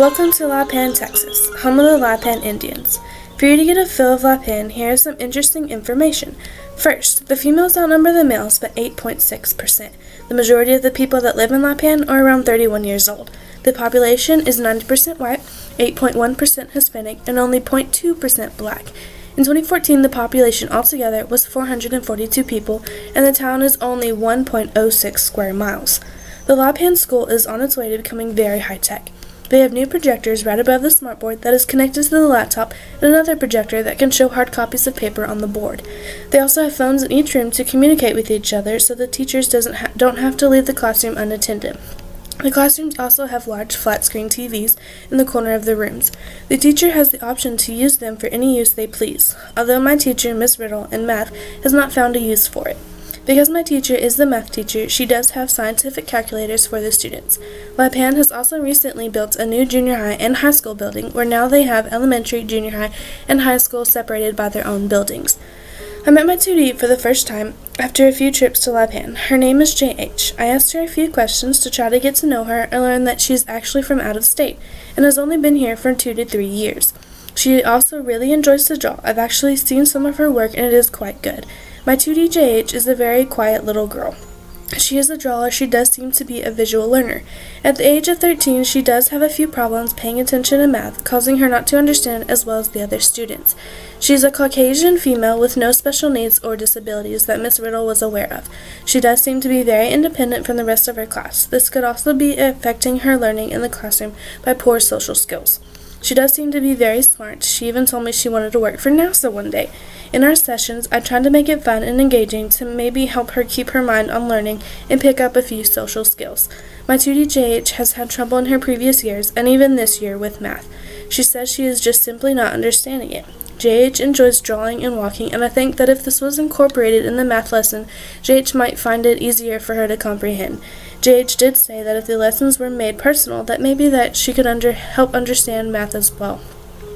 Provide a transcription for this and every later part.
Welcome to La Pan, Texas, home of the La Pan Indians. For you to get a feel of La Pan, here is some interesting information. First, the females outnumber the males by 8.6%. The majority of the people that live in La Pan are around 31 years old. The population is 90% white, 8.1% Hispanic, and only 0.2% black. In 2014, the population altogether was 442 people, and the town is only 1.06 square miles. The La Pan school is on its way to becoming very high-tech. They have new projectors right above the smartboard that is connected to the laptop and another projector that can show hard copies of paper on the board. They also have phones in each room to communicate with each other so the teachers don't have to leave the classroom unattended. The classrooms also have large flat-screen TVs in the corner of the rooms. The teacher has the option to use them for any use they please, although my teacher, Miss Riddle, in math has not found a use for it. Because my teacher is the math teacher, she does have scientific calculators for the students. La Pan has also recently built a new junior high and high school building where now they have elementary, junior high, and high school separated by their own buildings. I met my 2D for the first time after a few trips to La Pan. Her name is JH. I asked her a few questions to try to get to know her and learned that she's actually from out of state and has only been here for 2 to 3 years. She also really enjoys to draw. I've actually seen some of her work and it is quite good. My 2D JH is a very quiet little girl. She is a drawer. She does seem to be a visual learner. At the age of 13, she does have a few problems paying attention in math, causing her not to understand as well as the other students. She is a Caucasian female with no special needs or disabilities that Miss Riddle was aware of. She does seem to be very independent from the rest of her class. This could also be affecting her learning in the classroom by poor social skills. She does seem to be very smart. She even told me she wanted to work for NASA one day. In our sessions, I tried to make it fun and engaging to maybe help her keep her mind on learning and pick up a few social skills. My 2DJH has had trouble in her previous years and even this year with math. She says she is just simply not understanding it. JH enjoys drawing and walking, and I think that if this was incorporated in the math lesson, JH might find it easier for her to comprehend. JH did say that if the lessons were made personal, that maybe that she could help understand math as well.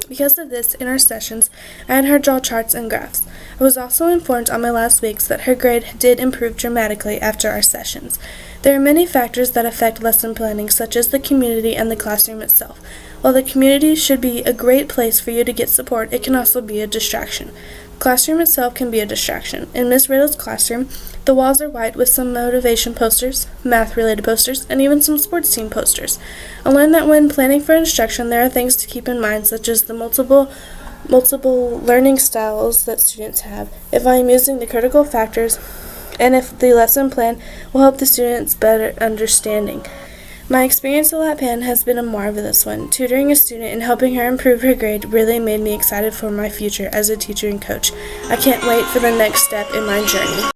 Because of this, in our sessions, I had her draw charts and graphs. I was also informed on my last weeks that her grade did improve dramatically after our sessions. There are many factors that affect lesson planning, such as the community and the classroom itself. While the community should be a great place for you to get support, it can also be a distraction. The classroom itself can be a distraction. In Miss Riddle's classroom, the walls are white with some motivation posters, math-related posters, and even some sports team posters. I learned that when planning for instruction, there are things to keep in mind, such as the multiple learning styles that students have, if I am using the critical factors, and if the lesson plan will help the students better understanding. My experience at La Pan has been a marvelous one. Tutoring a student and helping her improve her grade really made me excited for my future as a teacher and coach. I can't wait for the next step in my journey.